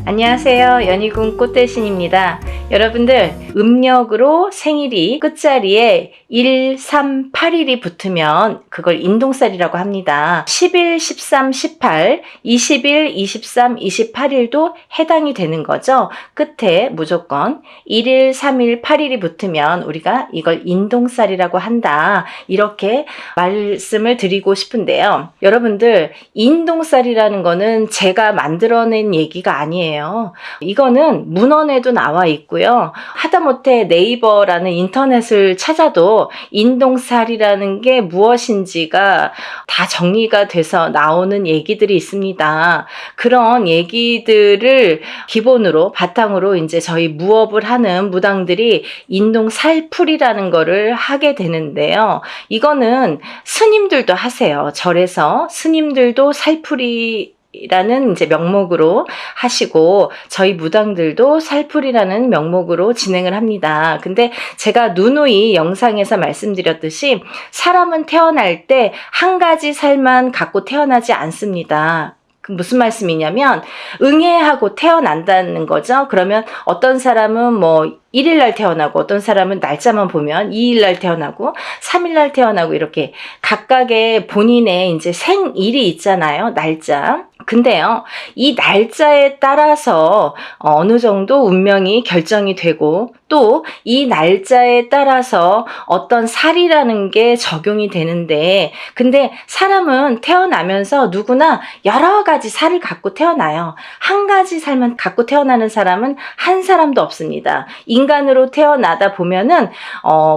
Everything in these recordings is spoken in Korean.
안녕하세요. 연희군 꽃대신입니다. 여러분들 음력으로 생일이 끝자리에 1, 3, 8일이 붙으면 그걸 인동살이라고 합니다. 10일, 13, 18, 20일, 23, 28일도 해당이 되는 거죠. 끝에 무조건 1일, 3일, 8일이 붙으면 우리가 이걸 인동살이라고 한다. 이렇게 말씀을 드리고 싶은데요. 여러분들 인동살이라는 거는 제가 만들어낸 얘기가 아니에요. 이거는 문헌에도 나와 있고요. 하다못해 네이버라는 인터넷을 찾아도 인동살이라는 게 무엇인지가 다 정리가 돼서 나오는 얘기들이 있습니다. 그런 얘기들을 기본으로 바탕으로 이제 저희 무업을 하는 무당들이 인동살풀이라는 거를 하게 되는데요. 이거는 스님들도 하세요. 절에서 스님들도 살풀이 라는 이제 명목으로 하시고 저희 무당들도 살풀이라는 명목으로 진행을 합니다. 근데 제가 누누이 영상에서 말씀드렸듯이 사람은 태어날 때 한 가지 살만 갖고 태어나지 않습니다. 무슨 말씀이냐면 응애하고 태어난다는 거죠. 그러면 어떤 사람은 뭐 1일날 태어나고 어떤 사람은 날짜만 보면 2일날 태어나고 3일날 태어나고 이렇게 각각의 본인의 이제 생일이 있잖아요. 날짜. 근데요, 이 날짜에 따라서 어느 정도 운명이 결정이 되고 또 이 날짜에 따라서 어떤 살이라는 게 적용이 되는데 근데 사람은 태어나면서 누구나 여러 가지 살을 갖고 태어나요. 한 가지 살만 갖고 태어나는 사람은 한 사람도 없습니다. 인간으로 태어나다 보면은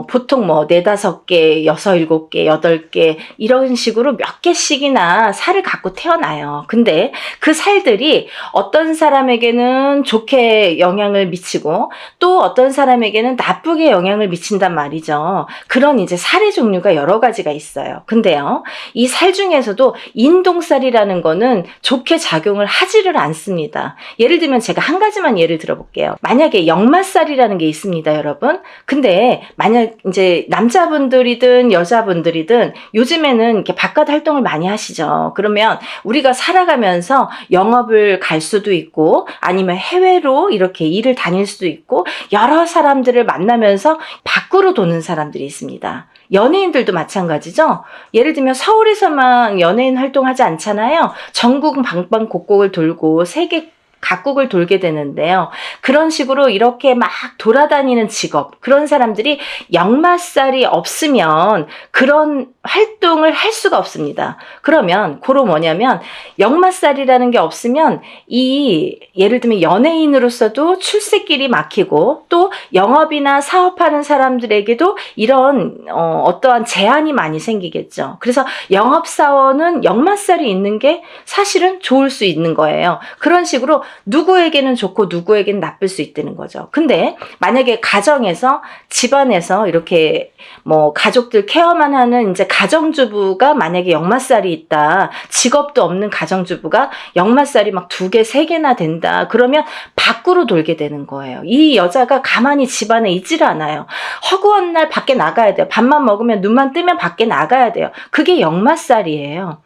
보통 뭐 4, 5개, 6, 7개, 8개 이런 식으로 몇 개씩이나 살을 갖고 태어나요. 근데 그 살들이 어떤 사람에게는 좋게 영향을 미치고 또 어떤 사람에게는 나쁘게 영향을 미친단 말이죠. 그런 이제 살의 종류가 여러 가지가 있어요. 근데요, 이 살 중에서도 인동살이라는 거는 좋게 작용을 하지를 않습니다. 예를 들면 제가 한 가지만 예를 들어볼게요. 만약에 역마살이라는 게 있습니다, 여러분. 근데 만약 이제 남자분들이든 여자분들이든 요즘에는 이렇게 바깥 활동을 많이 하시죠. 그러면 우리가 살아가면서 영업을 갈 수도 있고 아니면 해외로 이렇게 일을 다닐 수도 있고 여러 사람들을 만나면서 밖으로 도는 사람들이 있습니다. 연예인들도 마찬가지죠. 예를 들면 서울에서만 연예인 활동하지 않잖아요. 전국 방방곡곡을 돌고 세계 각국을 돌게 되는데요. 그런 식으로 이렇게 막 돌아다니는 직업, 그런 사람들이 역마살이 없으면 그런 활동을 할 수가 없습니다. 그러면 그로 뭐냐면 역마살이라는 게 없으면 예를 들면 연예인으로서도 출세길이 막히고 또 영업이나 사업하는 사람들에게도 이런 어떠한 제한이 많이 생기겠죠. 그래서 영업사원은 역마살이 있는 게 사실은 좋을 수 있는 거예요. 그런 식으로 누구에게는 좋고 누구에게는 나쁠 수 있다는 거죠. 근데 만약에 가정에서 집안에서 이렇게 뭐 가족들 케어만 하는 이제 가정주부가 만약에 역마살이 있다. 직업도 없는 가정주부가 역마살이 막 2개, 3개나 된다. 그러면 밖으로 돌게 되는 거예요. 이 여자가 가만히 집안에 있질 않아요. 허구한 날 밖에 나가야 돼요. 밥만 먹으면 눈만 뜨면 밖에 나가야 돼요. 그게 역마살이에요.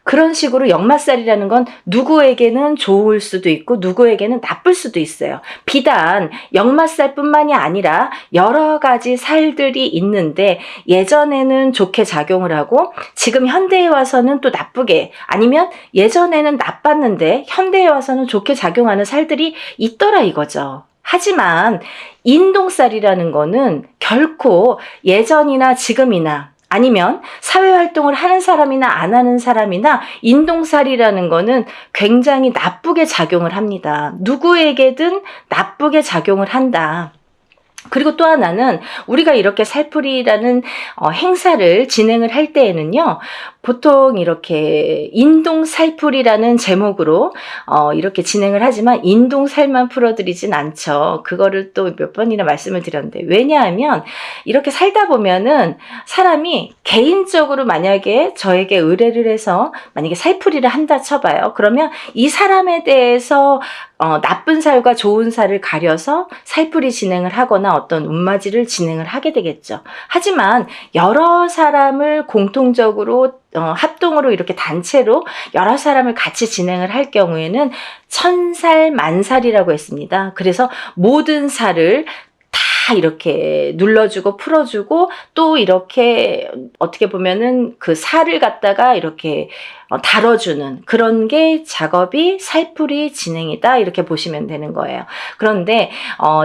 그런 식으로 역마살이라는 건 누구에게는 좋을 수도 있고 누구에게는 나쁠 수도 있어요. 비단 역마살뿐만이 아니라 여러 가지 살들이 있는데 예전에는 좋게 작용을 하고 지금 현대에 와서는 또 나쁘게 아니면 예전에는 나빴는데 현대에 와서는 좋게 작용하는 살들이 있더라 이거죠. 하지만 인동살이라는 거는 결코 예전이나 지금이나 아니면 사회활동을 하는 사람이나 안 하는 사람이나 인동살이라는 거는 굉장히 나쁘게 작용을 합니다. 누구에게든 나쁘게 작용을 한다. 그리고 또 하나는 우리가 이렇게 살풀이라는 행사를 진행을 할 때에는요. 보통 이렇게 인동살풀이라는 제목으로 이렇게 진행을 하지만 인동살만 풀어드리진 않죠. 그거를 또 몇 번이나 말씀을 드렸는데 왜냐하면 이렇게 살다 보면은 사람이 개인적으로 만약에 저에게 의뢰를 해서 만약에 살풀이를 한다 쳐봐요. 그러면 이 사람에 대해서 나쁜 살과 좋은 살을 가려서 살풀이 진행을 하거나 어떤 운맞이를 진행을 하게 되겠죠. 하지만 여러 사람을 공통적으로 합동으로 이렇게 단체로 여러 사람을 같이 진행을 할 경우에는 1000살 만살이라고 했습니다. 그래서 모든 살을 다 이렇게 눌러주고 풀어주고 또 이렇게 어떻게 보면은 그 살을 갖다가 이렇게 다뤄주는 그런 게 작업이 살풀이 진행이다 이렇게 보시면 되는 거예요. 그런데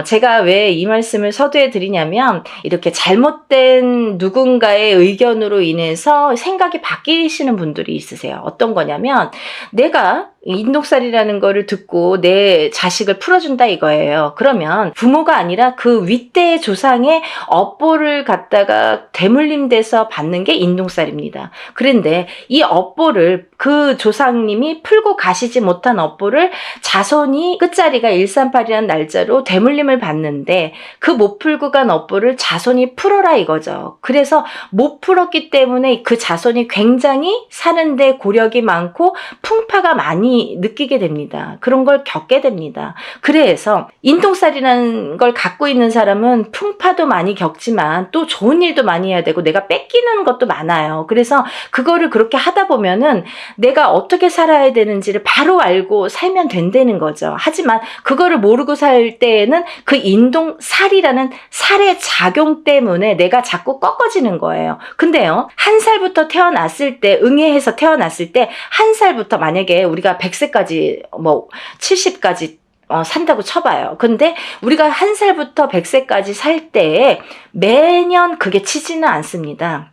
제가 왜 이 말씀을 서두에 드리냐면 이렇게 잘못된 누군가의 의견으로 인해서 생각이 바뀌시는 분들이 있으세요. 어떤 거냐면 내가 인독살이라는 거를 듣고 내 자식을 풀어준다 이거예요. 그러면 부모가 아니라 그 윗대의 조상의 업보를 갖다가 대물림돼서 받는 게 인동살입니다. 그런데 이 업보를 그 조상님이 풀고 가시지 못한 업보를 자손이 끝자리가 138이라는 날짜로 대물림을 받는데 그 못 풀고 간 업보를 자손이 풀어라 이거죠. 그래서 못 풀었기 때문에 그 자손이 굉장히 사는데 고력이 많고 풍파가 많이 느끼게 됩니다. 그런 걸 겪게 됩니다. 그래서 인동살이라는 걸 갖고 있는 사람은 풍파도 많이 겪지만 또 좋은 일도 많이 해야 되고 내가 뺏기는 것도 많아요. 그래서 그거를 그렇게 하다 보면은 내가 어떻게 살아야 되는지를 바로 알고 살면 된다는 거죠. 하지만 그거를 모르고 살 때에는 그 인동살이라는 살의 작용 때문에 내가 자꾸 꺾어지는 거예요. 근데요, 1살부터 태어났을 때, 응애해서 태어났을 때 1살부터 만약에 우리가 100세까지 뭐 70까지 산다고 쳐봐요. 근데 우리가 1살부터 100세까지 살 때에 매년 그게 치지는 않습니다.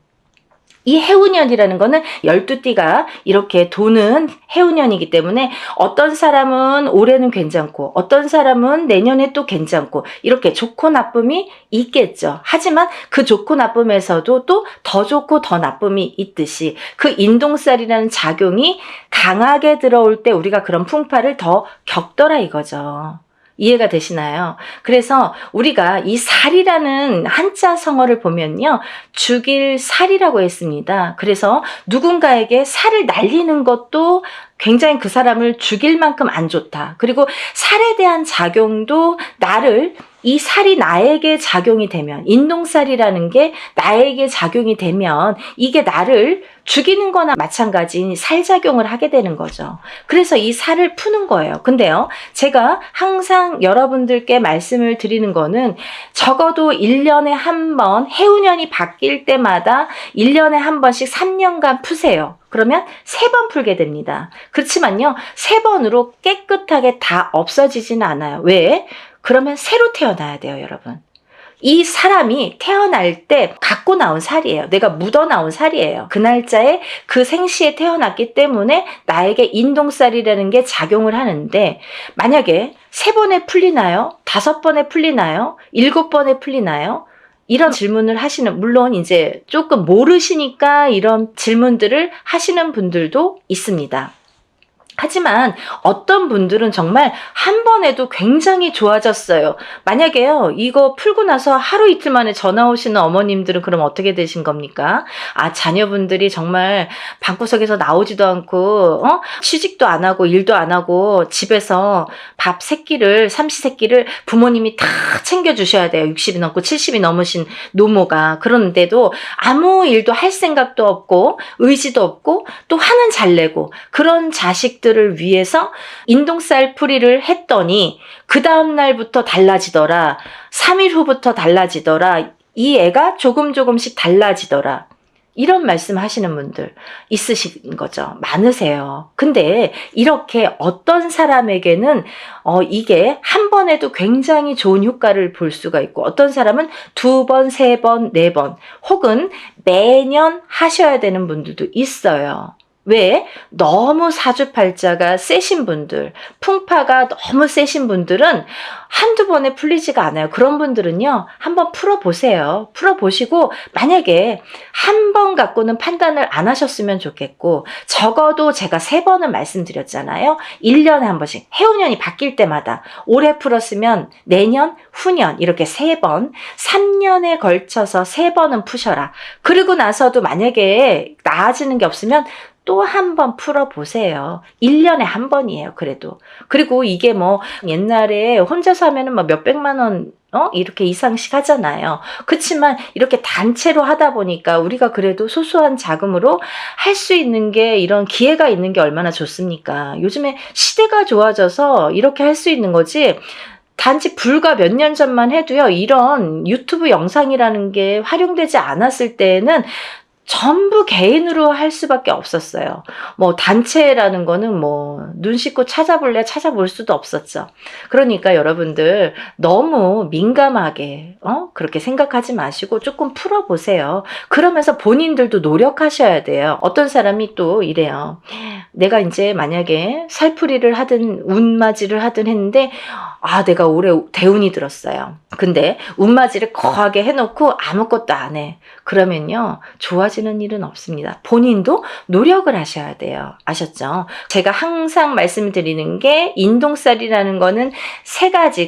이 해운년이라는 거는 12띠가 이렇게 도는 해운년이기 때문에 어떤 사람은 올해는 괜찮고 어떤 사람은 내년에 또 괜찮고 이렇게 좋고 나쁨이 있겠죠. 하지만 그 좋고 나쁨에서도 또 더 좋고 더 나쁨이 있듯이 그 인동살이라는 작용이 강하게 들어올 때 우리가 그런 풍파를 더 겪더라 이거죠. 이해가 되시나요? 그래서 우리가 이 살이라는 한자 성어를 보면요. 죽일 살이라고 했습니다. 그래서 누군가에게 살을 날리는 것도 굉장히 그 사람을 죽일 만큼 안 좋다. 그리고 살에 대한 작용도 이 살이 나에게 작용이 되면, 인동살이라는 게 나에게 작용이 되면 이게 나를 죽이는 거나 마찬가지인 살작용을 하게 되는 거죠. 그래서 이 살을 푸는 거예요. 근데요, 제가 항상 여러분들께 말씀을 드리는 거는 적어도 1년에 한 번, 해운년이 바뀔 때마다 1년에 한 번씩 3년간 푸세요. 그러면 3번 풀게 됩니다. 그렇지만요, 3번으로 깨끗하게 다 없어지지는 않아요. 왜? 그러면 새로 태어나야 돼요, 여러분. 이 사람이 태어날 때 갖고 나온 살이에요. 내가 묻어나온 살이에요. 그 날짜에 그 생시에 태어났기 때문에 나에게 인동살이라는 게 작용을 하는데 만약에 3번에 풀리나요? 5번에 풀리나요? 7번에 풀리나요? 이런 질문을 하시는, 물론 이제 조금 모르시니까 이런 질문들을 하시는 분들도 있습니다. 하지만 어떤 분들은 정말 한 번에도 굉장히 좋아졌어요. 만약에요, 이거 풀고 나서 하루 이틀 만에 전화 오시는 어머님들은 그럼 어떻게 되신 겁니까? 자녀분들이 정말 방구석에서 나오지도 않고, 취직도 안 하고, 일도 안 하고, 집에서 밥 세끼를, 삼시세끼를 부모님이 다 챙겨주셔야 돼요. 60이 넘고 70이 넘으신 노모가. 그런데도 아무 일도 할 생각도 없고, 의지도 없고, 또 화는 잘 내고, 그런 자식들 을 위해서 인동살 풀이를 했더니 그 다음날부터 달라지더라. 3일 후부터 달라지더라. 이 애가 조금씩 달라지더라. 이런 말씀 하시는 분들 있으신 거죠. 많으세요. 근데 이렇게 어떤 사람에게는 이게 한 번에도 굉장히 좋은 효과를 볼 수가 있고 어떤 사람은 2번, 3번, 4번 혹은 매년 하셔야 되는 분들도 있어요. 왜? 너무 사주팔자가 세신 분들, 풍파가 너무 세신 분들은 한두 번에 풀리지가 않아요. 그런 분들은요, 한번 풀어보세요. 풀어보시고 만약에 한 번 갖고는 판단을 안 하셨으면 좋겠고 적어도 제가 3번은 말씀드렸잖아요. 1년에 한 번씩 해운년이 바뀔 때마다 올해 풀었으면 내년, 후년 이렇게 3번, 3년에 걸쳐서 3번은 푸셔라. 그리고 나서도 만약에 나아지는 게 없으면 또 한 번 풀어보세요. 1년에 한 번이에요, 그래도. 그리고 이게 뭐 옛날에 혼자서 하면은 뭐 몇백만 원 이렇게 이상씩 하잖아요. 그렇지만 이렇게 단체로 하다 보니까 우리가 그래도 소소한 자금으로 할 수 있는 게, 이런 기회가 있는 게 얼마나 좋습니까? 요즘에 시대가 좋아져서 이렇게 할 수 있는 거지, 단지 불과 몇 년 전만 해도요, 이런 유튜브 영상이라는 게 활용되지 않았을 때에는 전부 개인으로 할 수밖에 없었어요. 뭐 단체라는 거는 뭐 눈 씻고 찾아볼래 찾아볼 수도 없었죠. 그러니까 여러분들 너무 민감하게 그렇게 생각하지 마시고 조금 풀어보세요. 그러면서 본인들도 노력하셔야 돼요. 어떤 사람이 또 이래요. 내가 이제 만약에 살풀이를 하든 운맞이를 하든 했는데, 내가 올해 대운이 들었어요. 근데 운맞이를 거하게 해놓고 아무것도 안 해. 그러면요, 좋아지는 일은 없습니다. 본인도 노력을 하셔야 돼요. 아셨죠? 제가 항상 말씀드리는 게, 인동살이라는 거는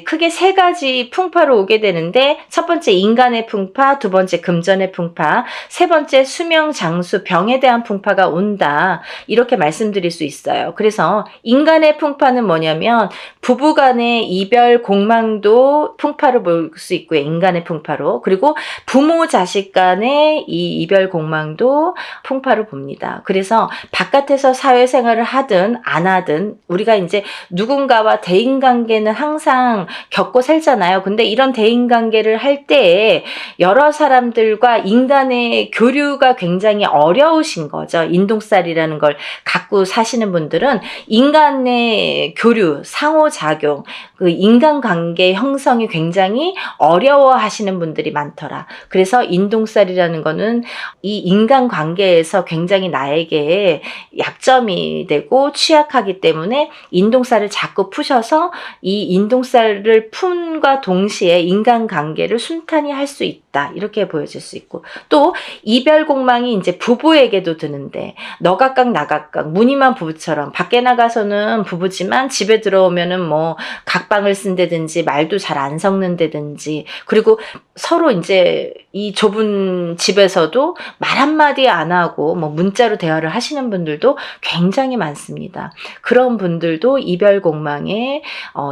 크게 세 가지 풍파로 오게 되는데, 첫 번째 인간의 풍파, 두 번째 금전의 풍파, 세 번째 수명, 장수, 병에 대한 풍파가 온다. 이렇게 말씀드릴 수 있어요. 그래서 인간의 풍파는 뭐냐면, 부부간의 이별 공망도 풍파로 볼 수 있고요. 인간의 풍파로. 그리고 부모 자식 간의 이 이별 공망도 풍파로 봅니다. 그래서 바깥에서 사회생활을 하든 안 하든 우리가 이제 누군가와 대인관계는 항상 겪고 살잖아요. 근데 이런 대인관계를 할 때에 여러 사람들과 인간의 교류가 굉장히 어려우신 거죠. 인동살이라는 걸 갖고 사시는 분들은 인간의 교류, 상호작용, 그 인간관계 형성이 굉장히 어려워하시는 분들이 많더라. 그래서 인동살이라는 거는 이 인간관계에서 굉장히 나에게 약점이 되고 취약하기 때문에 인동살을 자꾸 푸셔서 이 인동살을 푼과 동시에 인간관계를 순탄히 할 수 있다. 이렇게 보여질 수 있고, 또 이별공망이 이제 부부에게도 드는데, 너각각 나각각, 무늬만 부부처럼 밖에 나가서는 부부지만 집에 들어오면은 뭐 각방을 쓴다든지 말도 잘 안 섞는다든지, 그리고 서로 이제 이 좁은 집에서도 말 한마디 안 하고 뭐 문자로 대화를 하시는 분들도 굉장히 많습니다. 그런 분들도 이별공망의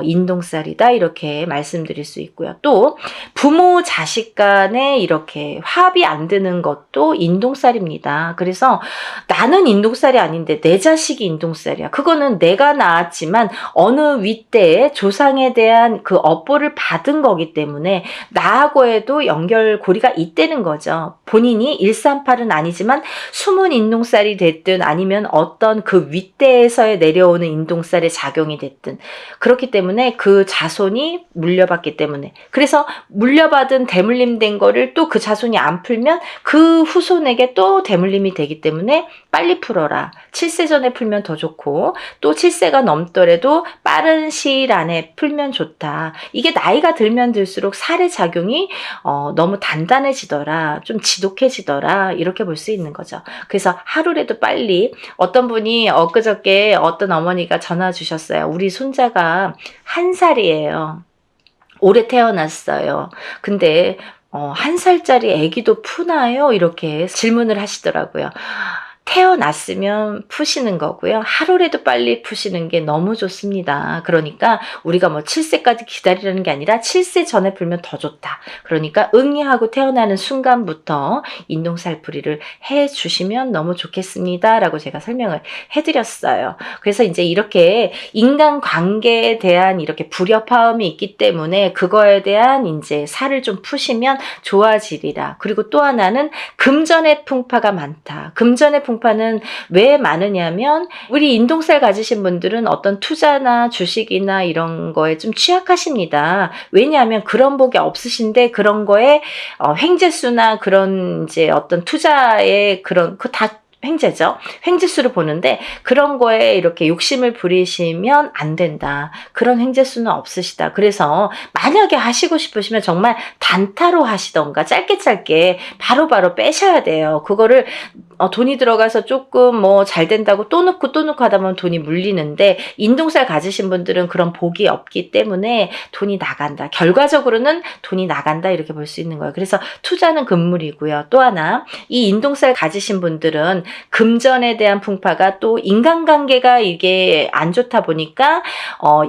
인동살이다, 이렇게 말씀드릴 수 있고요. 또 부모 자식 간에 이렇게 화합이 안 되는 것도 인동살입니다. 그래서 나는 인동살이 아닌데 내 자식이 인동살이야. 그거는 내가 낳았지만 어느 윗대에 조상에 대한 그 업보를 받은 거기 때문에 나하고에도 연결고리가 있다는 거죠. 본인이 138은 아니지만 숨은 인동살이 됐든 아니면 어떤 그 윗대에서의 내려오는 인동살의 작용이 됐든, 그렇기 때문에 그 자손이 물려받기 때문에, 그래서 물려받은 대물림된 거를 또 그 자손이 안 풀면 그 후손에게 또 대물림이 되기 때문에 빨리 풀어라. 7세 전에 풀면 더 좋고, 또 7세가 넘더라도 빠른 시일 안에 풀면 좋다. 이게 나이가 들면 들수록 살의 작용이 너무 단단해지더라, 좀 지독해지더라, 이렇게 볼 수 있는 거죠. 그래서 하루라도 빨리, 어떤 분이 엊그저께 어떤 어머니가 전화 주셨어요. 우리 손자가 1살이에요. 올해 태어났어요. 근데 1살짜리 아기도 푸나요? 이렇게 질문을 하시더라고요. 태어났으면 푸시는 거고요. 하루라도 빨리 푸시는 게 너무 좋습니다. 그러니까 우리가 뭐 7세까지 기다리라는 게 아니라 7세 전에 풀면 더 좋다. 그러니까 응애하고 태어나는 순간부터 인동살풀이를 해주시면 너무 좋겠습니다, 라고 제가 설명을 해드렸어요. 그래서 이제 이렇게 인간관계에 대한 이렇게 불협화음이 있기 때문에 그거에 대한 이제 살을 좀 푸시면 좋아지리라. 그리고 또 하나는 금전의 풍파가 많다. 금전의 풍파는 왜 많으냐면, 우리 인동살 가지신 분들은 어떤 투자나 주식이나 이런 거에 좀 취약하십니다. 왜냐하면 그런 복이 없으신데 그런 거에 횡재수나 그런 이제 어떤 투자의 그런 그 다 횡재죠. 횡재수를 보는데 그런 거에 이렇게 욕심을 부리시면 안 된다. 그런 횡재수는 없으시다. 그래서 만약에 하시고 싶으시면 정말 단타로 하시던가 짧게 바로바로 빼셔야 돼요. 그거를 돈이 들어가서 조금 뭐 잘 된다고 또 넣고 하다 보면 돈이 물리는데, 인동살 가지신 분들은 그런 복이 없기 때문에 돈이 나간다. 결과적으로는 돈이 나간다, 이렇게 볼 수 있는 거예요. 그래서 투자는 금물이고요. 또 하나, 이 인동살 가지신 분들은 금전에 대한 풍파가 또 인간관계가 이게 안 좋다 보니까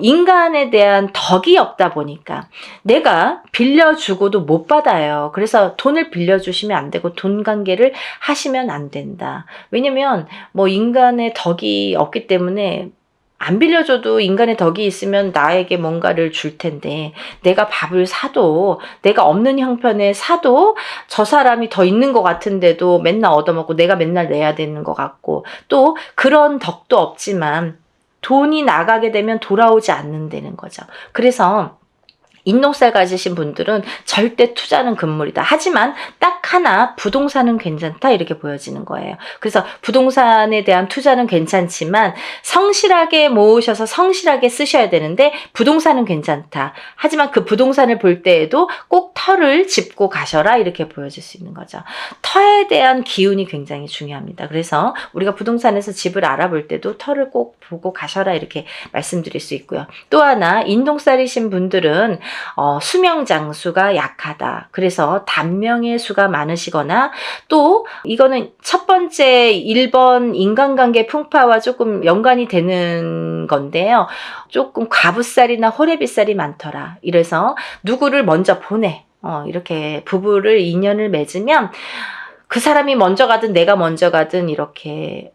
인간에 대한 덕이 없다 보니까 내가 빌려주고도 못 받아요. 그래서 돈을 빌려주시면 안 되고 돈 관계를 하시면 안 된다. 왜냐면 뭐 인간의 덕이 없기 때문에 안 빌려줘도 인간의 덕이 있으면 나에게 뭔가를 줄 텐데 내가 밥을 사도 내가 없는 형편에 사도 저 사람이 더 있는 것 같은데도 맨날 얻어먹고 내가 맨날 내야 되는 것 같고 또 그런 덕도 없지만 돈이 나가게 되면 돌아오지 않는다는 거죠. 그래서 인동살 가지신 분들은 절대 투자는 금물이다. 하지만 딱 하나 부동산은 괜찮다 이렇게 보여지는 거예요. 그래서 부동산에 대한 투자는 괜찮지만 성실하게 모으셔서 성실하게 쓰셔야 되는데 부동산은 괜찮다. 하지만 그 부동산을 볼 때에도 꼭 터를 짚고 가셔라 이렇게 보여질 수 있는 거죠. 터에 대한 기운이 굉장히 중요합니다. 그래서 우리가 부동산에서 집을 알아볼 때도 터를 꼭 보고 가셔라 이렇게 말씀드릴 수 있고요. 또 하나 인동살이신 분들은 수명 장수가 약하다. 그래서 단명의 수가 많으시거나 또 이거는 첫 번째 1번 인간관계 풍파와 조금 연관이 되는 건데요. 조금 과부살이나 호래비살이 많더라. 이래서 누구를 먼저 보내. 이렇게 부부를 인연을 맺으면 그 사람이 먼저 가든 내가 먼저 가든 이렇게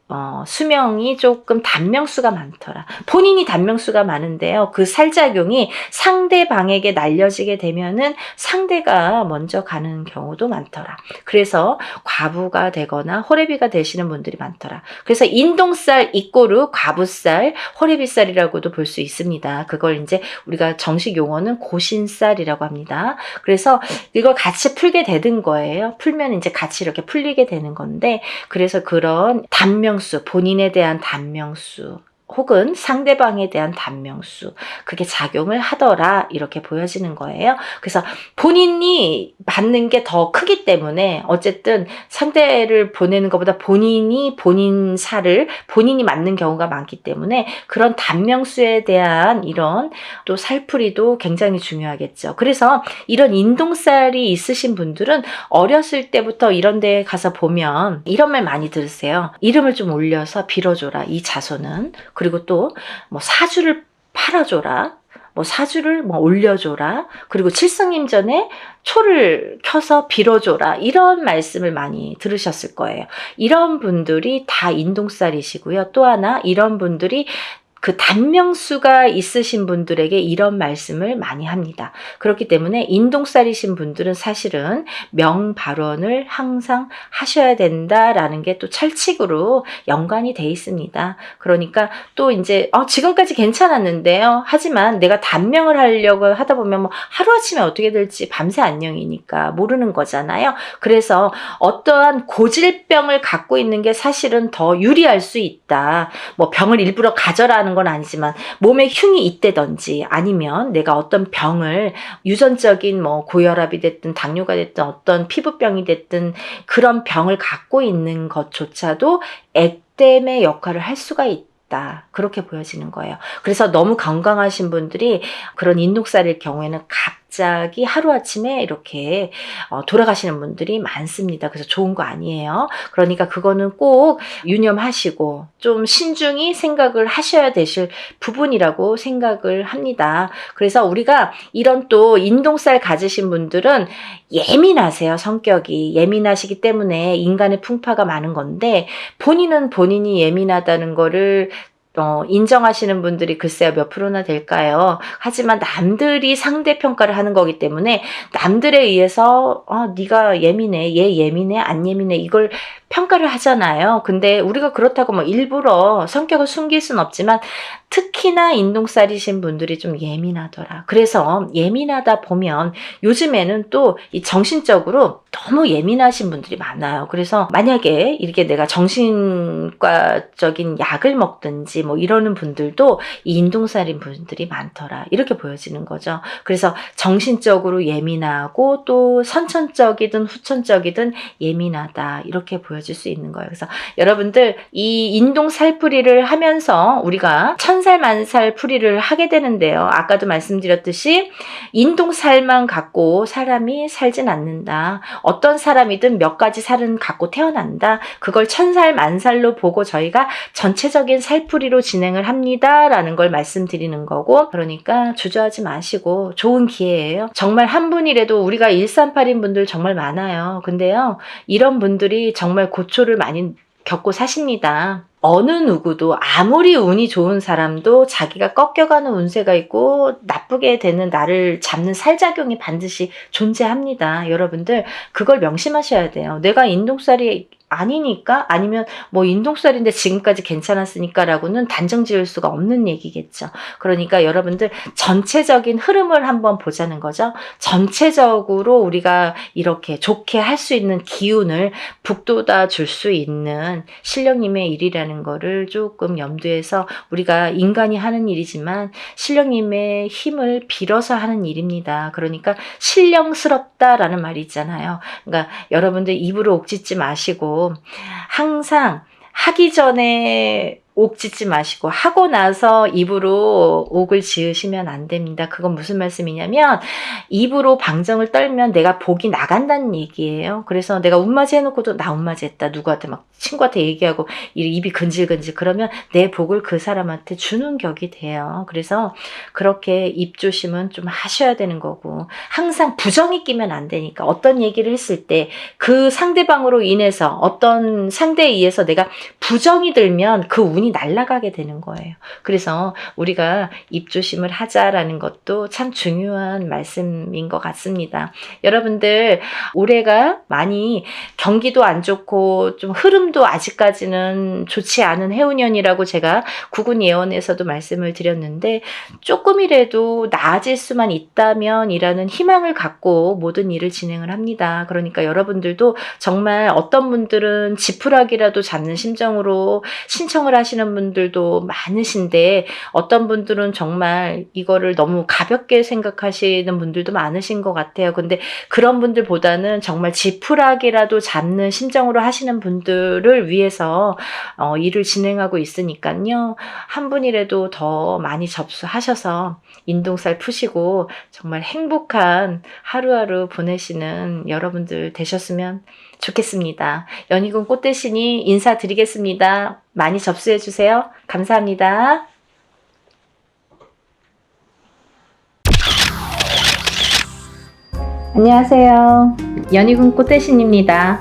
수명이 조금 단명수가 많더라. 본인이 단명수가 많은데요. 그 살작용이 상대방에게 날려지게 되면은 상대가 먼저 가는 경우도 많더라. 그래서 과부가 되거나 호래비가 되시는 분들이 많더라. 그래서 인동살 이꼬르 과부살, 호래비살이라고도 볼 수 있습니다. 그걸 이제 우리가 정식 용어는 고신살이라고 합니다. 그래서 이걸 같이 풀게 되는 거예요. 풀면 이제 같이 이렇게 풀리게 되는 건데 그래서 그런 단명수, 본인에 대한 단명수 혹은 상대방에 대한 단명수 그게 작용을 하더라 이렇게 보여지는 거예요. 그래서 본인이 받는 게 더 크기 때문에 어쨌든 상대를 보내는 것보다 본인이 본인 살을 본인이 맞는 경우가 많기 때문에 그런 단명수에 대한 이런 또 살풀이도 굉장히 중요하겠죠. 그래서 이런 인동살이 있으신 분들은 어렸을 때부터 이런 데 가서 보면 이런 말 많이 들으세요. 이름을 좀 올려서 빌어줘라 이 자손은. 그리고 또 뭐 사주를 팔아줘라. 뭐 사주를 뭐 올려줘라. 그리고 칠성임 전에 초를 켜서 빌어줘라. 이런 말씀을 많이 들으셨을 거예요. 이런 분들이 다 인동살이시고요. 또 하나 이런 분들이 그 단명수가 있으신 분들에게 이런 말씀을 많이 합니다. 그렇기 때문에 인동살이신 분들은 사실은 명발언을 항상 하셔야 된다라는 게 또 철칙으로 연관이 돼 있습니다. 그러니까 또 이제 지금까지 괜찮았는데요. 하지만 내가 단명을 하려고 하다 보면 뭐 하루아침에 어떻게 될지 밤새 안녕이니까 모르는 거잖아요. 그래서 어떠한 고질병을 갖고 있는 게 사실은 더 유리할 수 있다. 뭐 병을 일부러 가져라는 건 아니지만 몸에 흉이 있다든지 아니면 내가 어떤 병을 유전적인 뭐 고혈압이 됐든 당뇨가 됐든 어떤 피부병이 됐든 그런 병을 갖고 있는 것조차도 액땜의 역할을 할 수가 있다. 그렇게 보여지는 거예요. 그래서 너무 건강하신 분들이 그런 인동살일 경우에는 갑자기 하루아침에 이렇게 돌아가시는 분들이 많습니다. 그래서 좋은 거 아니에요. 그러니까 그거는 꼭 유념하시고 좀 신중히 생각을 하셔야 되실 부분이라고 생각을 합니다. 그래서 우리가 이런 또 인동살 가지신 분들은 예민하세요. 성격이 예민하시기 때문에 인간의 풍파가 많은 건데 본인은 본인이 예민하다는 거를 인정하시는 분들이 글쎄요 몇 프로나 될까요? 하지만 남들이 상대평가를 하는 거기 때문에 남들에 의해서 네가 예민해, 얘 예민해, 안 예민해 이걸 평가를 하잖아요. 근데 우리가 그렇다고 뭐 일부러 성격을 숨길 순 없지만 특히나 인동살이신 분들이 좀 예민하더라. 그래서 예민하다 보면 요즘에는 또 이 정신적으로 너무 예민하신 분들이 많아요. 그래서 만약에 이렇게 내가 정신과적인 약을 먹든지 뭐 이러는 분들도 이 인동살인 분들이 많더라. 이렇게 보여지는 거죠. 그래서 정신적으로 예민하고 또 선천적이든 후천적이든 예민하다. 이렇게 보여질 수 있는 거예요. 그래서 여러분들 이 인동살풀이를 하면서 우리가 천살만살 풀이를 하게 되는데요. 아까도 말씀드렸듯이 인동살만 갖고 사람이 살진 않는다. 어떤 사람이든 몇 가지 살은 갖고 태어난다. 그걸 천살만살로 보고 저희가 전체적인 살풀이로 진행을 합니다. 라는 걸 말씀드리는 거고, 그러니까 주저하지 마시고 좋은 기회예요. 정말 한 분이라도, 우리가 1382인 분들 정말 많아요. 근데요, 이런 분들이 정말 고초를 많이 겪고 사십니다. 어느 누구도 아무리 운이 좋은 사람도 자기가 꺾여가는 운세가 있고 나쁘게 되는 나를 잡는 살작용이 반드시 존재합니다. 여러분들 그걸 명심하셔야 돼요. 내가 인동살이 아니니까, 아니면 뭐 인동살인데 지금까지 괜찮았으니까 라고는 단정 지을 수가 없는 얘기겠죠. 그러니까 여러분들 전체적인 흐름을 한번 보자는 거죠. 전체적으로 우리가 이렇게 좋게 할 수 있는 기운을 북돋아 줄 수 있는 신령님의 일이라는 거를 조금 염두에서, 우리가 인간이 하는 일이지만 신령님의 힘을 빌어서 하는 일입니다. 그러니까 신령스럽다라는 말이 있잖아요. 그러니까 여러분들 입으로 옥짓지 마시고 항상 하기 전에 옥 짓지 마시고 하고 나서 입으로 옥을 지으시면 안 됩니다. 그건 무슨 말씀이냐면, 입으로 방정을 떨면 내가 복이 나간다는 얘기예요. 그래서 내가 운맞이 해놓고도 나 운맞이 했다, 누구한테 막 친구한테 얘기하고 입이 근질근질, 그러면 내 복을 그 사람한테 주는 격이 돼요. 그래서 그렇게 입 조심은 좀 하셔야 되는 거고, 항상 부정이 끼면 안 되니까, 어떤 얘기를 했을 때 그 상대방으로 인해서 어떤 상대에 의해서 내가 부정이 들면 그 운이 날아가게 되는 거예요. 그래서 우리가 입조심을 하자라는 것도 참 중요한 말씀인 것 같습니다. 여러분들 올해가 많이 경기도 안 좋고 좀 흐름도 아직까지는 좋지 않은 해운년이라고 제가 구군 예언에서도 말씀을 드렸는데, 조금이라도 나아질 수만 있다면 이라는 희망을 갖고 모든 일을 진행을 합니다. 그러니까 여러분들도 정말 어떤 분들은 지푸라기라도 잡는 심정으로 신청을 하시는 분들도 많으신데, 어떤 분들은 정말 이거를 너무 가볍게 생각하시는 분들도 많으신 것 같아요. 근데 그런 분들보다는 정말 지푸라기라도 잡는 심정으로 하시는 분들을 위해서 일을 진행하고 있으니까요. 한 분이라도 더 많이 접수하셔서 인동살 푸시고 정말 행복한 하루하루 보내시는 여러분들 되셨으면 좋겠습니다. 연희군 꽃대신이 인사드리겠습니다. 많이 접수해 주세요. 감사합니다. 안녕하세요. 연희군 꽃대신입니다.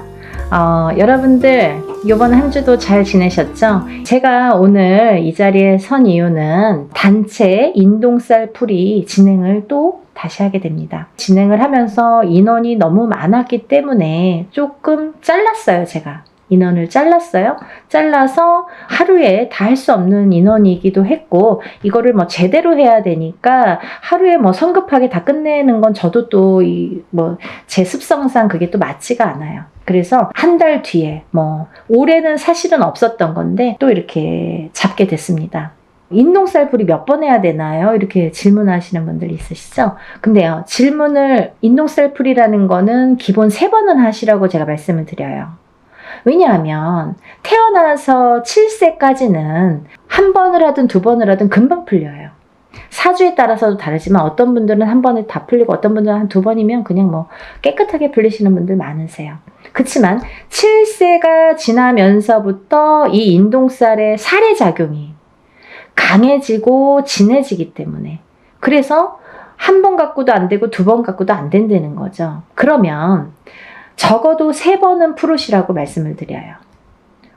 여러분들 이번 한 주도 잘 지내셨죠? 제가 오늘 이 자리에 선 이유는 단체 인동살 풀이 진행을 또 다시 하게 됩니다. 진행을 하면서 인원이 너무 많았기 때문에 조금 잘랐어요. 제가 인원을 잘랐어요. 잘라서 하루에 다 할 수 없는 인원이기도 했고, 이거를 뭐 제대로 해야 되니까 하루에 뭐 성급하게 다 끝내는 건 저도 또 제 습성상 그게 또 맞지가 않아요. 그래서 한 달 뒤에, 올해는 사실은 없었던 건데 또 이렇게 잡게 됐습니다. 인동살 풀이 몇 번 해야 되나요? 이렇게 질문하시는 분들 있으시죠? 근데요, 질문을, 인동살 풀이라는 거는 기본 3번은 하시라고 제가 말씀을 드려요. 왜냐하면 태어나서 7세까지는 한 번을 하든 2번을 하든 금방 풀려요. 사주에 따라서도 다르지만 어떤 분들은 한 번에 다 풀리고 어떤 분들은 한 2번이면 그냥 깨끗하게 풀리시는 분들 많으세요. 그렇지만 7세가 지나면서부터 이 인동살의 살해작용이 강해지고 진해지기 때문에, 그래서 한 번 갖고도 안 되고 2번 갖고도 안 된다는 거죠. 그러면 적어도 3번은 풀으시라고 말씀을 드려요.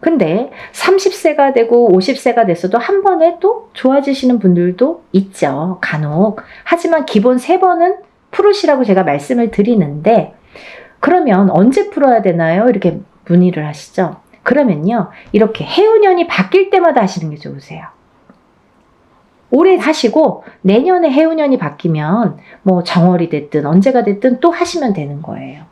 근데 30세가 되고 50세가 됐어도 한 번에 또 좋아지시는 분들도 있죠. 간혹. 하지만 기본 3번은 풀으시라고 제가 말씀을 드리는데, 그러면 언제 풀어야 되나요? 이렇게 문의를 하시죠. 그러면요, 이렇게 해운년이 바뀔 때마다 하시는 게 좋으세요. 올해 하시고 내년에 해운년이 바뀌면 정월이 됐든 언제가 됐든 또 하시면 되는 거예요.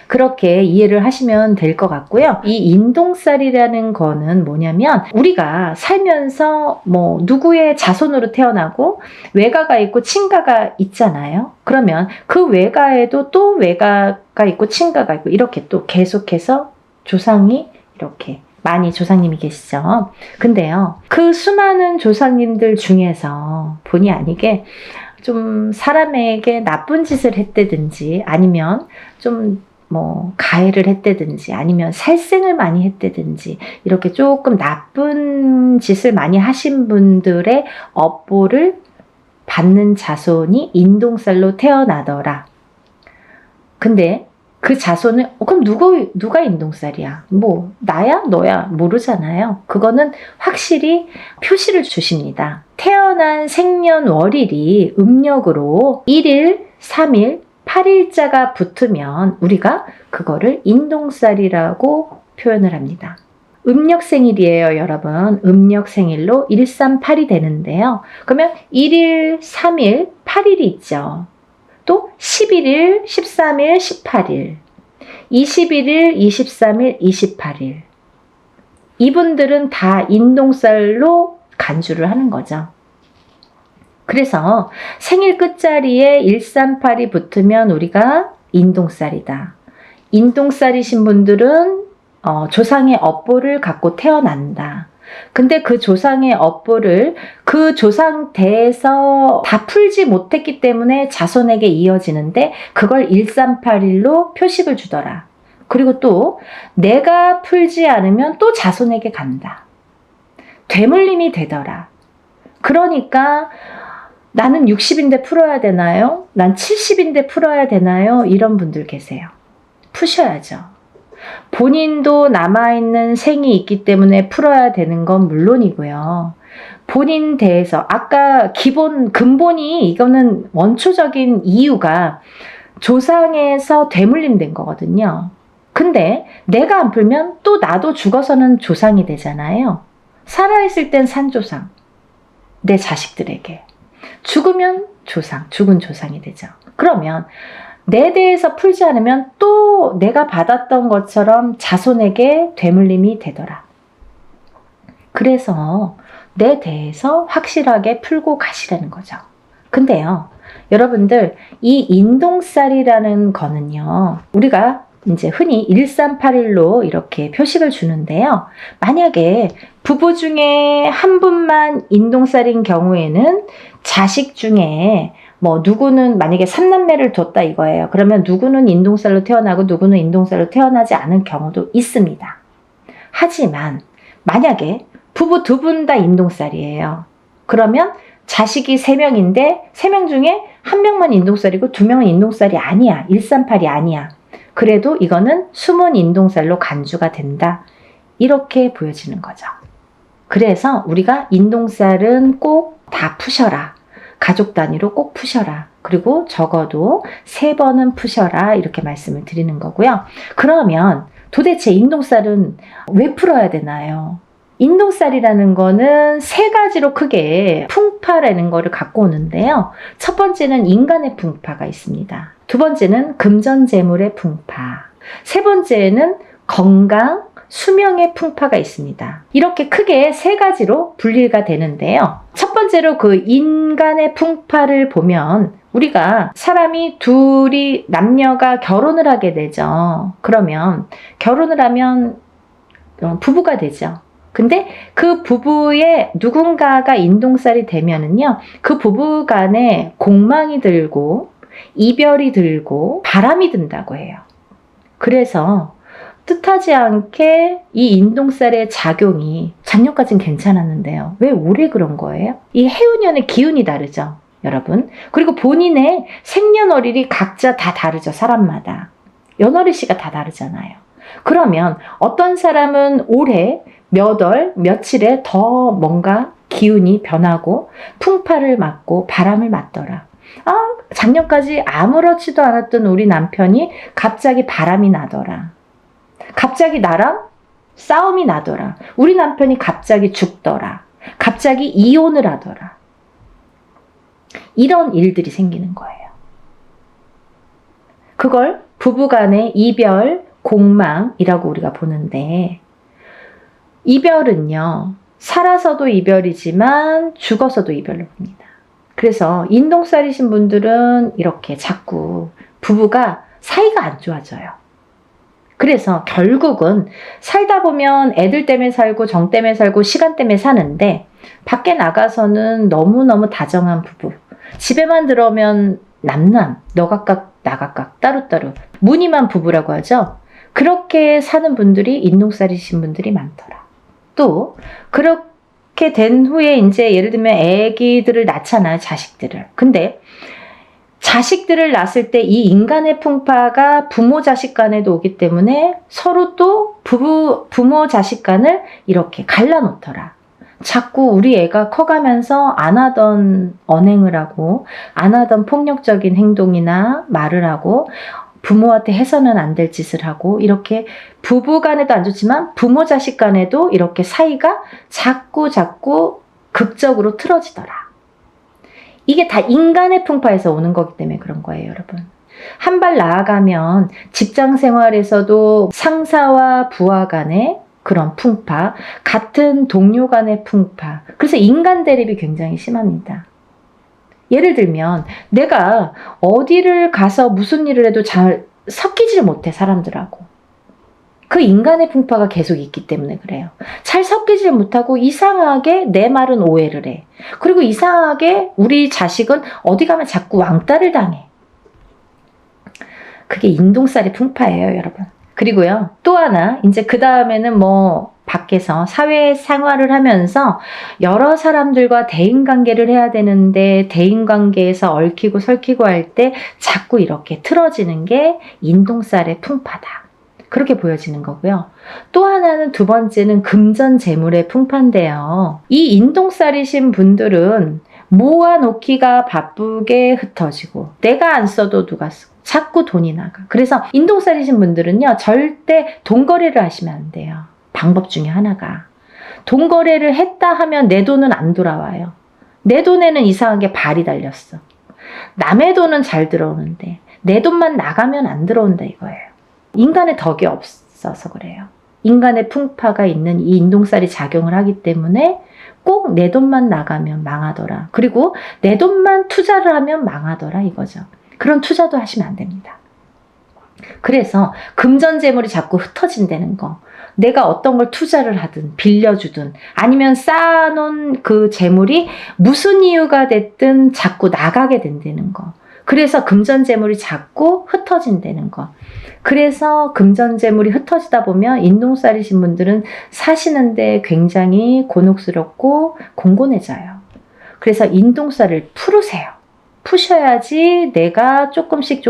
그렇게 이해를 하시면 될 것 같고요. 이 인동살이라는 거는 뭐냐면, 우리가 살면서 누구의 자손으로 태어나고 외가가 있고 친가가 있잖아요. 그러면 그 외가에도 또 외가가 있고 친가가 있고, 이렇게 또 계속해서 조상이 이렇게 많이 조상님이 계시죠. 근데요, 그 수많은 조상님들 중에서 본의 아니게 좀 사람에게 나쁜 짓을 했다든지 아니면 좀 가해를 했다든지 아니면 살생을 많이 했다든지 이렇게 조금 나쁜 짓을 많이 하신 분들의 업보를 받는 자손이 인동살로 태어나더라. 근데 그 자손은 그럼 누가 인동살이야? 나야 너야 모르잖아요. 그거는 확실히 표시를 주십니다. 태어난 생년월일이 음력으로 1일, 3일, 8일자가 붙으면 우리가 그거를 인동살이라고 표현을 합니다. 음력생일이에요, 여러분. 음력생일로 138이 되는데요. 그러면 1일, 3일, 8일이 있죠. 또 11일, 13일, 18일, 21일, 23일, 28일. 이분들은 다 인동살로 간주를 하는 거죠. 그래서 생일 끝자리에 138이 붙으면 우리가 인동살이다. 인동살이신 분들은 조상의 업보를 갖고 태어난다. 근데 그 조상의 업보를 그 조상 대에서 다 풀지 못했기 때문에 자손에게 이어지는데 그걸 138일로 표식을 주더라. 그리고 또 내가 풀지 않으면 또 자손에게 간다. 되물림이 되더라. 그러니까 나는 60인데 풀어야 되나요? 난 70인데 풀어야 되나요? 이런 분들 계세요. 푸셔야죠. 본인도 남아있는 생이 있기 때문에 풀어야 되는 건 물론이고요. 본인 대해서 아까 근본이 이거는 원초적인 이유가 조상에서 되물림된 거거든요. 근데 내가 안 풀면 또 나도 죽어서는 조상이 되잖아요. 살아있을 땐 산조상, 내 자식들에게. 죽으면 죽은 조상이 되죠. 그러면 내 대해서 풀지 않으면 또 내가 받았던 것처럼 자손에게 되물림이 되더라. 그래서 내 대해서 확실하게 풀고 가시라는 거죠. 근데요, 여러분들 이 인동살이라는 거는요, 우리가 이제 흔히 138일로 이렇게 표식을 주는데요. 만약에 부부 중에 한 분만 인동살인 경우에는 자식 중에 누구는 만약에 3남매를 뒀다 이거예요. 그러면 누구는 인동살로 태어나고 누구는 인동살로 태어나지 않은 경우도 있습니다. 하지만 만약에 부부 2분 다 인동살이에요. 그러면 자식이 3명인데 3명 중에 1명만 인동살이고 2명은 인동살이 아니야. 138이 아니야. 그래도 이거는 숨은 인동살로 간주가 된다. 이렇게 보여지는 거죠. 그래서 우리가 인동살은 꼭 다 푸셔라. 가족 단위로 꼭 푸셔라. 그리고 적어도 3번은 푸셔라. 이렇게 말씀을 드리는 거고요. 그러면 도대체 인동살은 왜 풀어야 되나요? 인동살이라는 거는 3가지로 크게 풍파라는 거를 갖고 오는데요. 첫 번째는 인간의 풍파가 있습니다. 두 번째는 금전재물의 풍파. 세 번째는 건강, 수명의 풍파가 있습니다. 이렇게 크게 3가지로 분리가 되는데요. 첫 번째로 그 인간의 풍파를 보면 우리가 사람이 둘이 남녀가 결혼을 하게 되죠. 그러면 결혼을 하면 부부가 되죠. 근데 그 부부의 누군가가 인동살이 되면은요, 그 부부 간에 공망이 들고 이별이 들고 바람이 든다고 해요. 그래서 뜻하지 않게 이 인동살의 작용이 작년까지는 괜찮았는데요. 왜 올해 그런 거예요? 이 해운년의 기운이 다르죠, 여러분. 그리고 본인의 생년월일이 각자 다 다르죠, 사람마다. 연월일씨가 다 다르잖아요. 그러면 어떤 사람은 올해 몇 월, 며칠에 더 뭔가 기운이 변하고 풍파를 맞고 바람을 맞더라. 작년까지 아무렇지도 않았던 우리 남편이 갑자기 바람이 나더라. 갑자기 나랑 싸움이 나더라. 우리 남편이 갑자기 죽더라. 갑자기 이혼을 하더라. 이런 일들이 생기는 거예요. 그걸 부부간의 이별, 공망이라고 우리가 보는데, 이별은요, 살아서도 이별이지만 죽어서도 이별로 봅니다. 그래서 인동살이신 분들은 이렇게 자꾸 부부가 사이가 안 좋아져요. 그래서 결국은 살다 보면 애들 때문에 살고 정 때문에 살고 시간 때문에 사는데 밖에 나가서는 너무너무 다정한 부부. 집에만 들어오면 남남, 너 각각 나 각각 따로따로 무늬만 부부라고 하죠. 그렇게 사는 분들이 인동살이신 분들이 많더라. 또 그렇게 된 후에 이제 예를 들면 애기들을 낳잖아요. 자식들을. 근데 자식들을 낳았을 때 이 인간의 풍파가 부모 자식 간에도 오기 때문에 서로 또 부모 자식 간을 이렇게 갈라놓더라. 자꾸 우리 애가 커가면서 안 하던 언행을 하고 안 하던 폭력적인 행동이나 말을 하고 부모한테 해서는 안 될 짓을 하고 이렇게 부부 간에도 안 좋지만 부모 자식 간에도 이렇게 사이가 자꾸 극적으로 틀어지더라. 이게 다 인간의 풍파에서 오는 거기 때문에 그런 거예요, 여러분. 한 발 나아가면 직장 생활에서도 상사와 부하 간의 그런 풍파, 같은 동료 간의 풍파. 그래서 인간 대립이 굉장히 심합니다. 예를 들면 내가 어디를 가서 무슨 일을 해도 잘 섞이질 못해, 사람들하고. 그 인간의 풍파가 계속 있기 때문에 그래요. 잘 섞이질 못하고 이상하게 내 말은 오해를 해. 그리고 이상하게 우리 자식은 어디 가면 자꾸 왕따를 당해. 그게 인동살이 풍파예요, 여러분. 그리고요, 또 하나, 이제 그 다음에는 밖에서 사회생활을 하면서 여러 사람들과 대인관계를 해야 되는데 대인관계에서 얽히고 설키고 할 때 자꾸 이렇게 틀어지는 게 인동살의 풍파다. 그렇게 보여지는 거고요. 또 하나는 두 번째는 금전재물의 풍파인데요. 이 인동살이신 분들은 모아놓기가 바쁘게 흩어지고 내가 안 써도 누가 쓰고 자꾸 돈이 나가. 그래서 인동살이신 분들은요, 절대 돈거래를 하시면 안 돼요. 방법 중에 하나가. 돈거래를 했다 하면 내 돈은 안 돌아와요. 내 돈에는 이상하게 발이 달렸어. 남의 돈은 잘 들어오는데 내 돈만 나가면 안 들어온다 이거예요. 인간의 덕이 없어서 그래요. 인간의 풍파가 있는 이 인동살이 작용을 하기 때문에 꼭 내 돈만 나가면 망하더라. 그리고 내 돈만 투자를 하면 망하더라 이거죠. 그런 투자도 하시면 안 됩니다. 그래서 금전재물이 자꾸 흩어진다는 거. 내가 어떤 걸 투자를 하든 빌려주든 아니면 쌓아놓은 그 재물이 무슨 이유가 됐든 자꾸 나가게 된다는 거. 그래서 금전재물이 자꾸 흩어진다는 거. 그래서 금전재물이 흩어지다 보면 인동살이신 분들은 사시는데 굉장히 곤혹스럽고 공곤해져요. 그래서 인동살을 풀으세요. 푸셔야지 내가 조금씩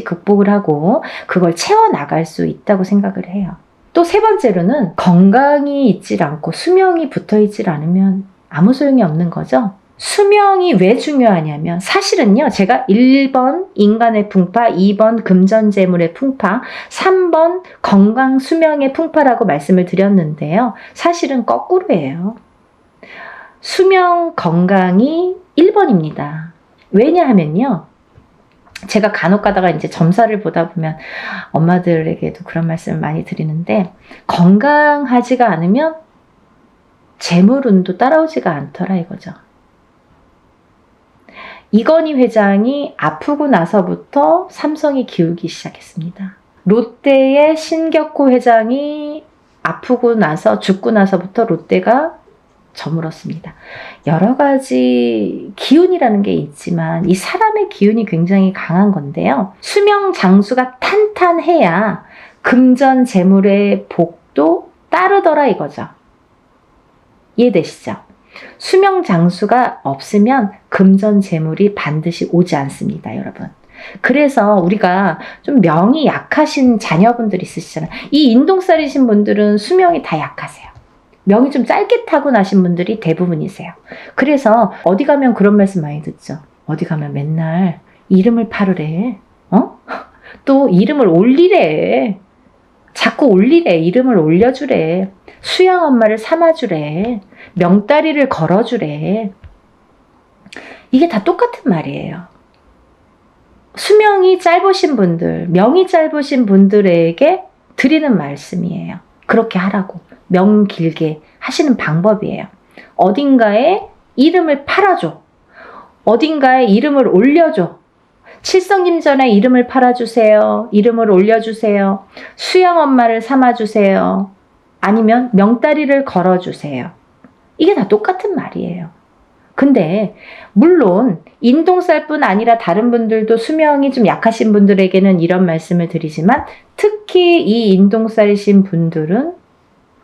극복을 하고 그걸 채워나갈 수 있다고 생각을 해요. 또 세 번째로는 건강이 있질 않고 수명이 붙어 있질 않으면 아무 소용이 없는 거죠. 수명이 왜 중요하냐면 사실은요, 제가 1번 인간의 풍파, 2번 금전재물의 풍파, 3번 건강 수명의 풍파라고 말씀을 드렸는데요. 사실은 거꾸로예요. 수명 건강이 1번입니다. 왜냐하면요, 제가 간혹 가다가 이제 점사를 보다 보면 엄마들에게도 그런 말씀을 많이 드리는데 건강하지가 않으면 재물운도 따라오지가 않더라 이거죠. 이건희 회장이 아프고 나서부터 삼성이 기울기 시작했습니다. 롯데의 신격호 회장이 아프고 나서 죽고 나서부터 롯데가 저물었습니다. 여러 가지 기운이라는 게 있지만 이 사람의 기운이 굉장히 강한 건데요. 수명 장수가 탄탄해야 금전 재물의 복도 따르더라 이거죠. 이해되시죠? 수명 장수가 없으면 금전 재물이 반드시 오지 않습니다, 여러분. 그래서 우리가 좀 명이 약하신 자녀분들 있으시잖아요. 이 인동살이신 분들은 수명이 다 약하세요. 명이 좀 짧게 타고나신 분들이 대부분이세요. 그래서 어디 가면 그런 말씀 많이 듣죠. 어디 가면 맨날 이름을 팔으래. 또 이름을 올리래. 자꾸 올리래. 이름을 올려주래. 수양 엄마를 삼아주래. 명다리를 걸어주래. 이게 다 똑같은 말이에요. 수명이 짧으신 분들, 명이 짧으신 분들에게 드리는 말씀이에요. 그렇게 하라고. 명 길게 하시는 방법이에요. 어딘가에 이름을 팔아줘. 어딘가에 이름을 올려줘. 칠성김전에 이름을 팔아주세요. 이름을 올려주세요. 수영 엄마를 삼아주세요. 아니면 명다리를 걸어주세요. 이게 다 똑같은 말이에요. 근데 물론 인동살뿐 아니라 다른 분들도 수명이 좀 약하신 분들에게는 이런 말씀을 드리지만 특히 이 인동살이신 분들은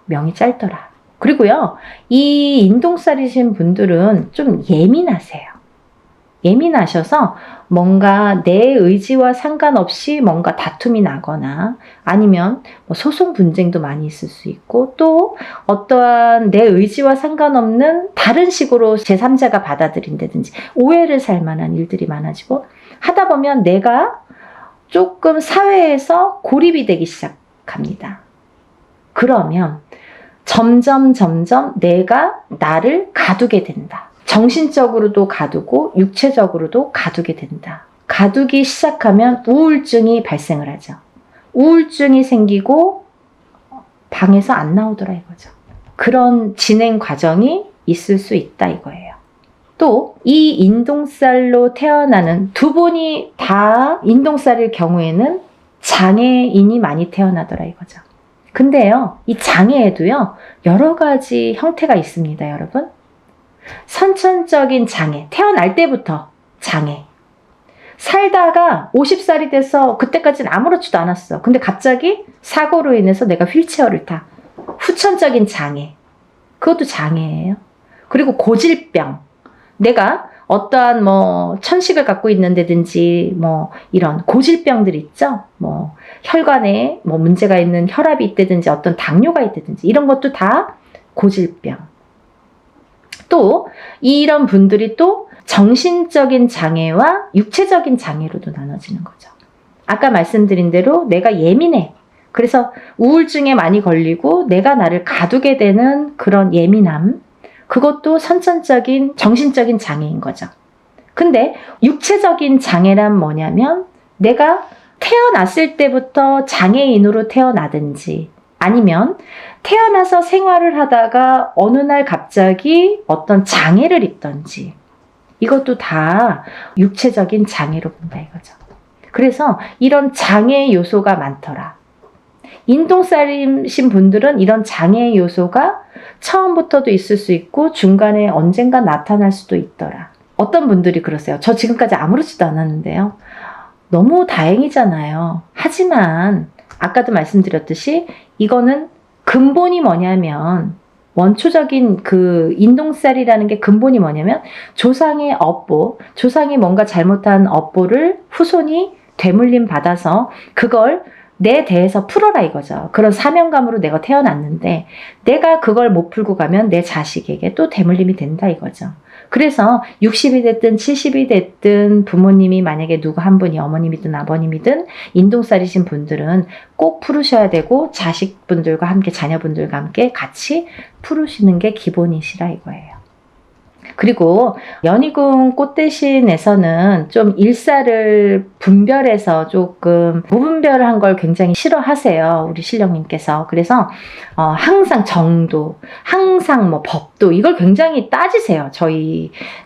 명이 짧더라. 그리고요, 이 인동살이신 분들은 좀 예민하세요. 예민하셔서 뭔가 내 의지와 상관없이 뭔가 다툼이 나거나 아니면 뭐 소송 분쟁도 많이 있을 수 있고 또 어떠한 내 의지와 상관없는 다른 식으로 제3자가 받아들인다든지 오해를 살 만한 일들이 많아지고 하다 보면 내가 조금 사회에서 고립이 되기 시작합니다. 그러면 점점 내가 나를 가두게 된다. 정신적으로도 가두고 육체적으로도 가두게 된다. 가두기 시작하면 우울증이 발생을 하죠. 우울증이 생기고 방에서 안 나오더라 이거죠. 그런 진행 과정이 있을 수 있다 이거예요. 또 이 인동살로 태어나는 두 분이 다 인동살일 경우에는 장애인이 많이 태어나더라 이거죠. 근데요, 이 장애에도요, 여러 가지 형태가 있습니다, 여러분. 선천적인 장애, 태어날 때부터 장애. 살다가 50살이 돼서 그때까지는 아무렇지도 않았어. 근데 갑자기 사고로 인해서 내가 휠체어를 타. 후천적인 장애. 그것도 장애예요. 그리고 고질병. 내가 어떠한 뭐 천식을 갖고 있는다든지 뭐 이런 고질병들 있죠. 뭐 혈관에 뭐 문제가 있는 혈압이 있다든지 어떤 당뇨가 있다든지 이런 것도 다 고질병. 또 이런 분들이 또 정신적인 장애와 육체적인 장애로도 나눠지는 거죠. 아까 말씀드린 대로 내가 예민해. 그래서 우울증에 많이 걸리고 내가 나를 가두게 되는 그런 예민함. 그것도 선천적인 정신적인 장애인 거죠. 근데 육체적인 장애란 뭐냐면 내가 태어났을 때부터 장애인으로 태어나든지 아니면 태어나서 생활을 하다가 어느 날 갑자기 어떤 장애를 입던지 이것도 다 육체적인 장애로 본다 이거죠. 그래서 이런 장애 요소가 많더라. 인동살이신 분들은 이런 장애 요소가 처음부터도 있을 수 있고 중간에 언젠가 나타날 수도 있더라. 어떤 분들이 그러세요. 저 지금까지 아무렇지도 않았는데요. 너무 다행이잖아요. 하지만 아까도 말씀드렸듯이 이거는 근본이 뭐냐면 원초적인 그 인동살이라는 게 근본이 뭐냐면 조상의 업보, 조상이 뭔가 잘못한 업보를 후손이 되물림 받아서 그걸 내 대에서 풀어라 이거죠. 그런 사명감으로 내가 태어났는데 내가 그걸 못 풀고 가면 내 자식에게 또 대물림이 된다 이거죠. 그래서 60이 됐든 70이 됐든 부모님이 만약에 누구 한 분이 어머님이든 아버님이든 인동살이신 분들은 꼭 풀으셔야 되고 자식분들과 함께 자녀분들과 함께 같이 풀으시는 게 기본이시라 이거예요. 그리고 연희궁 꽃대신에서는 좀 일사를 분별해서 조금 무분별한 걸 굉장히 싫어하세요. 우리 신령님께서. 그래서 항상 정도, 항상 뭐 법도 이걸 굉장히 따지세요.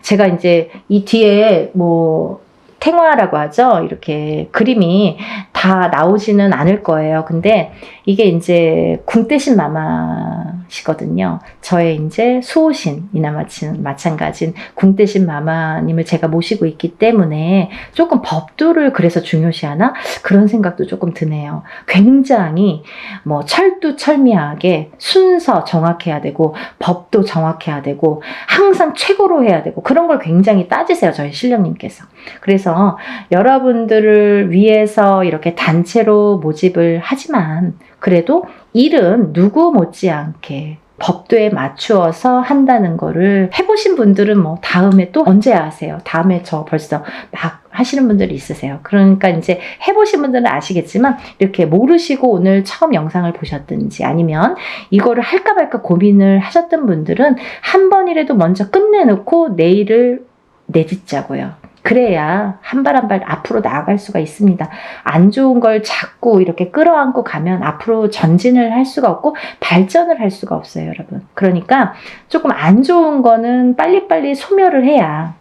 제가 이제 이 뒤에 뭐 탱화라고 하죠. 이렇게 그림이 다 나오지는 않을 거예요. 근데 이게 이제 궁대신 마마시거든요. 저의 이제 수호신이나 마찬가지인 궁대신 마마님을 제가 모시고 있기 때문에 조금 법도를 그래서 중요시하나? 그런 생각도 조금 드네요. 굉장히 뭐 철두철미하게 순서 정확해야 되고 법도 정확해야 되고 항상 최고로 해야 되고 그런 걸 굉장히 따지세요. 저희 신령님께서. 그래서 여러분들을 위해서 이렇게 단체로 모집을 하지만 그래도 일은 누구 못지않게 법도에 맞추어서 한다는 거를 해보신 분들은 뭐 다음에 또 언제 하세요? 다음에 저 벌써 막 하시는 분들이 있으세요. 그러니까 이제 해보신 분들은 아시겠지만 이렇게 모르시고 오늘 처음 영상을 보셨든지 아니면 이거를 할까 말까 고민을 하셨던 분들은 한 번이라도 먼저 끝내놓고 내일을 내딛자고요. 그래야 한 발 한 발 앞으로 나아갈 수가 있습니다. 안 좋은 걸 자꾸 이렇게 끌어안고 가면 앞으로 전진을 할 수가 없고 발전을 할 수가 없어요, 여러분. 그러니까 조금 안 좋은 거는 빨리빨리 소멸을 해야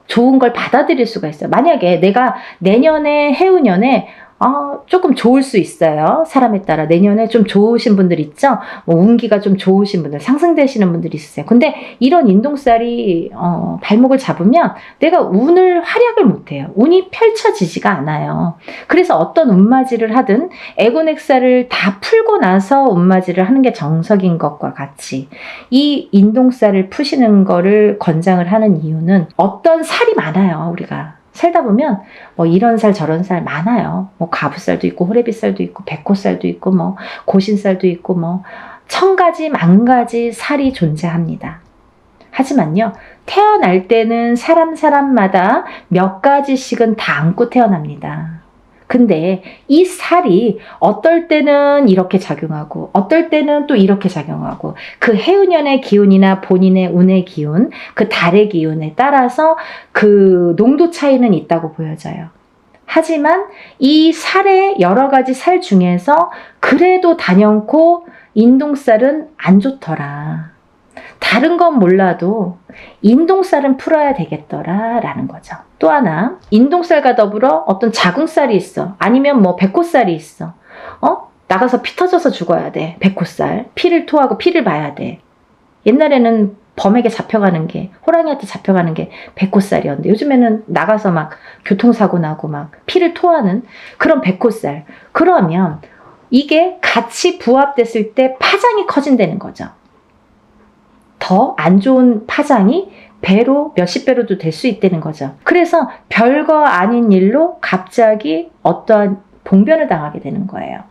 좋은 걸 받아들일 수가 있어요. 만약에 내가 내년에 해운년에 조금 좋을 수 있어요. 사람에 따라 내년에 좀 좋으신 분들 있죠. 뭐 운기가 좀 좋으신 분들, 상승되시는 분들이 있으세요. 근데 이런 인동살이 발목을 잡으면 내가 운을 활약을 못해요. 운이 펼쳐지지가 않아요. 그래서 어떤 운맞이를 하든 애군액살을 다 풀고 나서 운맞이를 하는 게 정석인 것과 같이 이 인동살을 푸시는 거를 권장을 하는 이유는 어떤 살이 많아요. 우리가 살다 보면 뭐 이런 살 저런 살 많아요. 뭐 가부살도 있고 호래비살도 있고 백호살도 있고 뭐 고신살도 있고 뭐 천 가지 만 가지 살이 존재합니다. 하지만요, 태어날 때는 사람마다 몇 가지씩은 다 안고 태어납니다. 근데 이 살이 어떨 때는 이렇게 작용하고 어떨 때는 또 이렇게 작용하고 그 해운년의 기운이나 본인의 운의 기운, 그 달의 기운에 따라서 그 농도 차이는 있다고 보여져요. 하지만 이 살의 여러 가지 살 중에서 그래도 단연코 인동살은 안 좋더라. 다른 건 몰라도 인동살은 풀어야 되겠더라 라는 거죠. 또 하나, 인동살과 더불어 어떤 자궁살이 있어. 아니면 뭐 백호살이 있어. 나가서 피 터져서 죽어야 돼. 백호살. 피를 토하고 피를 봐야 돼. 옛날에는 범에게 잡혀가는 게, 호랑이한테 잡혀가는 게 백호살이었는데 요즘에는 나가서 막 교통사고 나고 막 피를 토하는 그런 백호살. 그러면 이게 같이 부합됐을 때 파장이 커진다는 거죠. 더 안 좋은 파장이 배로 몇십 배로도 될 수 있다는 거죠. 그래서 별거 아닌 일로 갑자기 어떠한 봉변을 당하게 되는 거예요.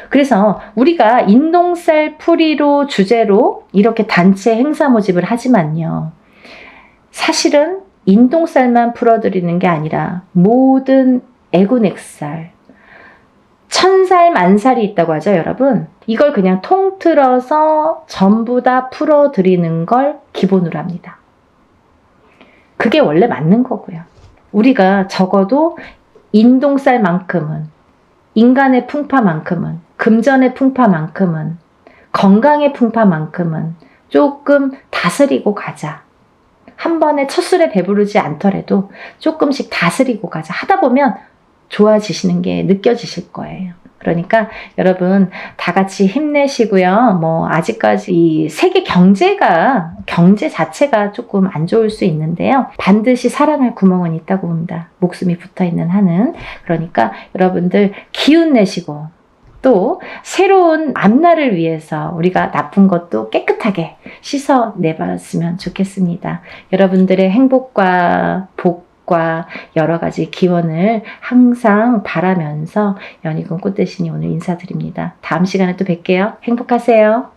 그래서 우리가 인동살 풀이로 주제로 이렇게 단체 행사 모집을 하지만요. 사실은 인동살만 풀어드리는 게 아니라 모든 애군액살, 천살 만살이 있다고 하죠, 여러분. 이걸 그냥 통틀어서 전부 다 풀어드리는 걸 기본으로 합니다. 그게 원래 맞는 거고요. 우리가 적어도 인동살만큼은, 인간의 풍파만큼은, 금전의 풍파만큼은, 건강의 풍파만큼은 조금 다스리고 가자. 한 번에 첫 술에 배부르지 않더라도 조금씩 다스리고 가자. 하다 보면 좋아지시는 게 느껴지실 거예요. 그러니까 여러분 다 같이 힘내시고요. 뭐 아직까지 이 세계 경제 자체가 조금 안 좋을 수 있는데요. 반드시 살아날 구멍은 있다고 봅니다. 목숨이 붙어있는 한은. 그러니까 여러분들 기운 내시고 또 새로운 앞날을 위해서 우리가 나쁜 것도 깨끗하게 씻어내봤으면 좋겠습니다. 여러분들의 행복과 복과 여러 가지 기원을 항상 바라면서 연희군 꽃대신이 오늘 인사드립니다. 다음 시간에 또 뵐게요. 행복하세요.